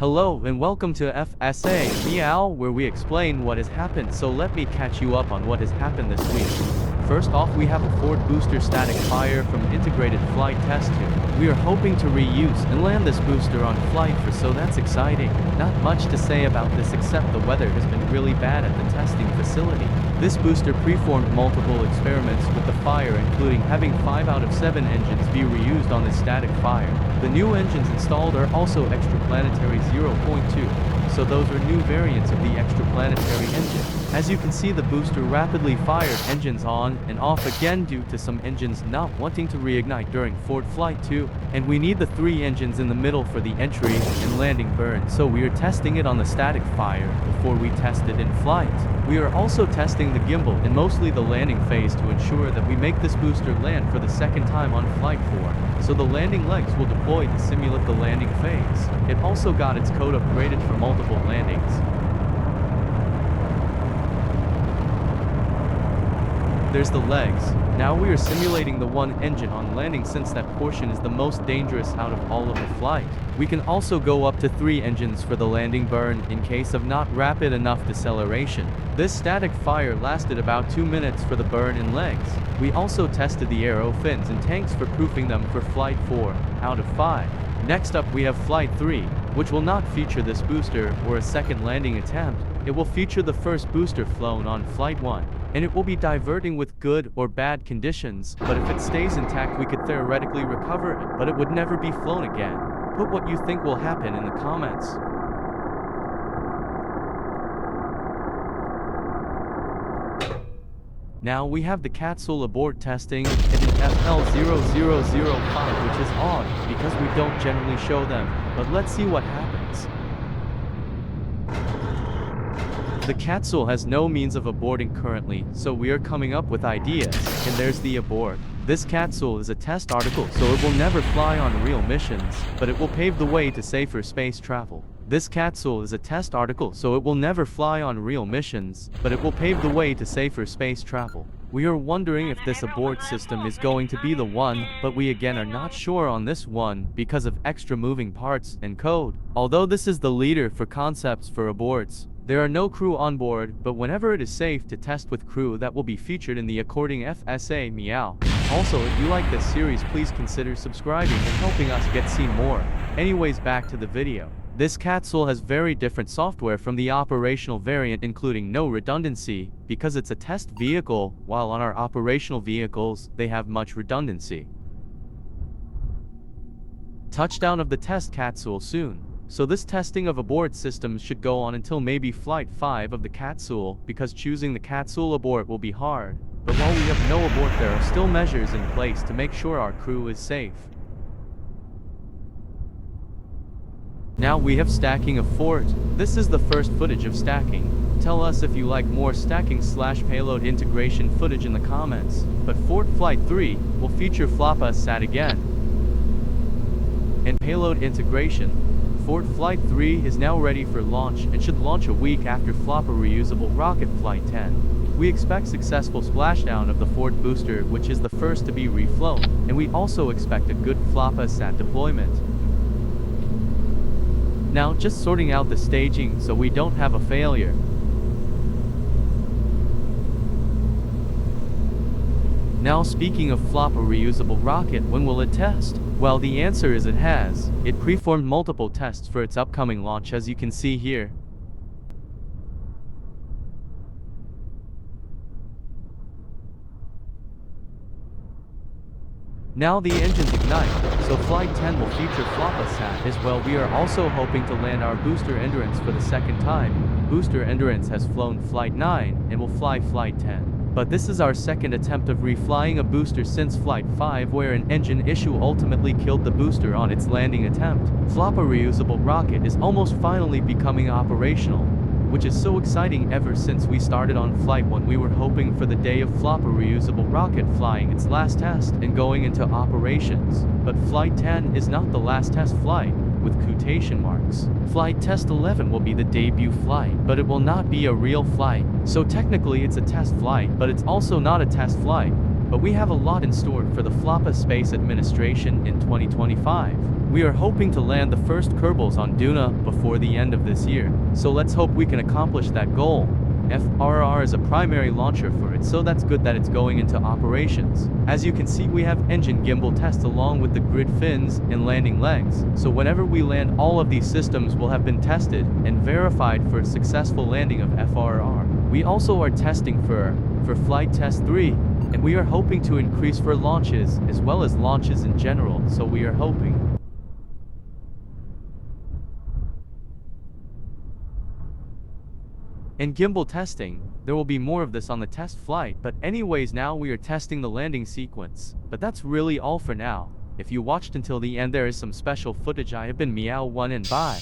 Hello and welcome to FSA Meow, where we explain what has happened. So let me catch you up on what has happened this week. First off, we have a Ford booster static fire from integrated flight test 2. We are hoping to reuse and land this booster on flight 4, so that's exciting. Not much to say about this except the weather has been really bad at the testing facility. This booster preformed multiple experiments with the fire, including having 5 out of 7 engines be reused on this static fire. The new engines installed are also extraplanetary 0.2, so those are new variants of the extraplanetary engine. As you can see, the booster rapidly fired engines on and off again due to some engines not wanting to reignite during Ford Flight 2, and we need the 3 engines in the middle for the entry and landing burn, so we are testing it on the static fire before we test it in flight. We are also testing the gimbal and mostly the landing phase to ensure that we make this booster land for the second time on Flight 4, so the landing legs will deploy to simulate the landing phase. It also got its code upgraded for multiple landings. There's the legs. Now we are simulating the one engine on landing, since that portion is the most dangerous out of all of the flight. We can also go up to 3 engines for the landing burn in case of not rapid enough deceleration. This static fire lasted about 2 minutes for the burn and legs. We also tested the aero fins and tanks for proofing them for Flight 4 out of 5. Next up we have Flight 3, which will not feature this booster or a second landing attempt. It will feature the first booster flown on Flight 1. And it will be diverting with good or bad conditions, but if it stays intact we could theoretically recover it, but it would never be flown again. Put what you think will happen in the comments. Now we have the capsule abort testing and an FL0005, which is odd because we don't generally show them, but let's see what happens. The capsule has no means of aborting currently, so we are coming up with ideas, and there's the abort. This capsule is a test article, so it will never fly on real missions, but it will pave the way to safer space travel. This capsule is a test article, so it will never fly on real missions, but it will pave the way to safer space travel. We are wondering if this abort system is going to be the one, but we again are not sure on this one because of extra moving parts and code. Although this is the leader for concepts for aborts, there are no crew on board, but whenever it is safe to test with crew, that will be featured in the according FSA Meow. Also, if you like this series, please consider subscribing and helping us get seen more. Anyways, back to the video. This capsule has very different software from the operational variant, including no redundancy, because it's a test vehicle, while on our operational vehicles, they have much redundancy. Touchdown of the test capsule soon. So this testing of abort systems should go on until maybe Flight 5 of the capsule, because choosing the capsule abort will be hard. But while we have no abort, there are still measures in place to make sure our crew is safe. Now we have stacking of Fort. This is the first footage of stacking. Tell us if you like more stacking / payload integration footage in the comments. But Fort Flight 3 will feature FLAPA SAT again. And payload integration. Ford Flight 3 is now ready for launch and should launch a week after FLAPA reusable rocket Flight 10. We expect successful splashdown of the Ford booster, which is the first to be reflown, and we also expect a good FLAPA SAT deployment. Now just sorting out the staging so we don't have a failure. Now speaking of FLAPA reusable rocket, when will it test? Well, the answer is it has. It preformed multiple tests for its upcoming launch, as you can see here. Now the engines ignite, so Flight 10 will feature FLAPA SAT as well. We are also hoping to land our booster Endurance for the second time. Booster Endurance has flown Flight 9 and will fly Flight 10. But this is our second attempt of reflying a booster since Flight 5, where an engine issue ultimately killed the booster on its landing attempt. FLAPA reusable rocket is almost finally becoming operational, which is so exciting. Ever since we started on Flight 1, we were hoping for the day of FLAPA reusable rocket flying its last test and going into operations. But Flight 10 is not the last test flight, with quotation marks. Flight Test 11 will be the debut flight, but it will not be a real flight. So technically it's a test flight, but it's also not a test flight. But we have a lot in store for the FLAPA Space Administration in 2025. We are hoping to land the first Kerbals on Duna before the end of this year, so let's hope we can accomplish that goal. FRR is a primary launcher for it, so that's good that it's going into operations. As you can see, we have engine gimbal tests along with the grid fins and landing legs, so whenever we land, all of these systems will have been tested and verified for a successful landing of FRR. We also are testing for flight test 3, and we are hoping to increase for launches as well as launches in general, so we are hoping. In gimbal testing, there will be more of this on the test flight, but anyways, now we are testing the landing sequence. But that's really all for now. If you watched until the end, there is some special footage. I have been Meow 1 and bye.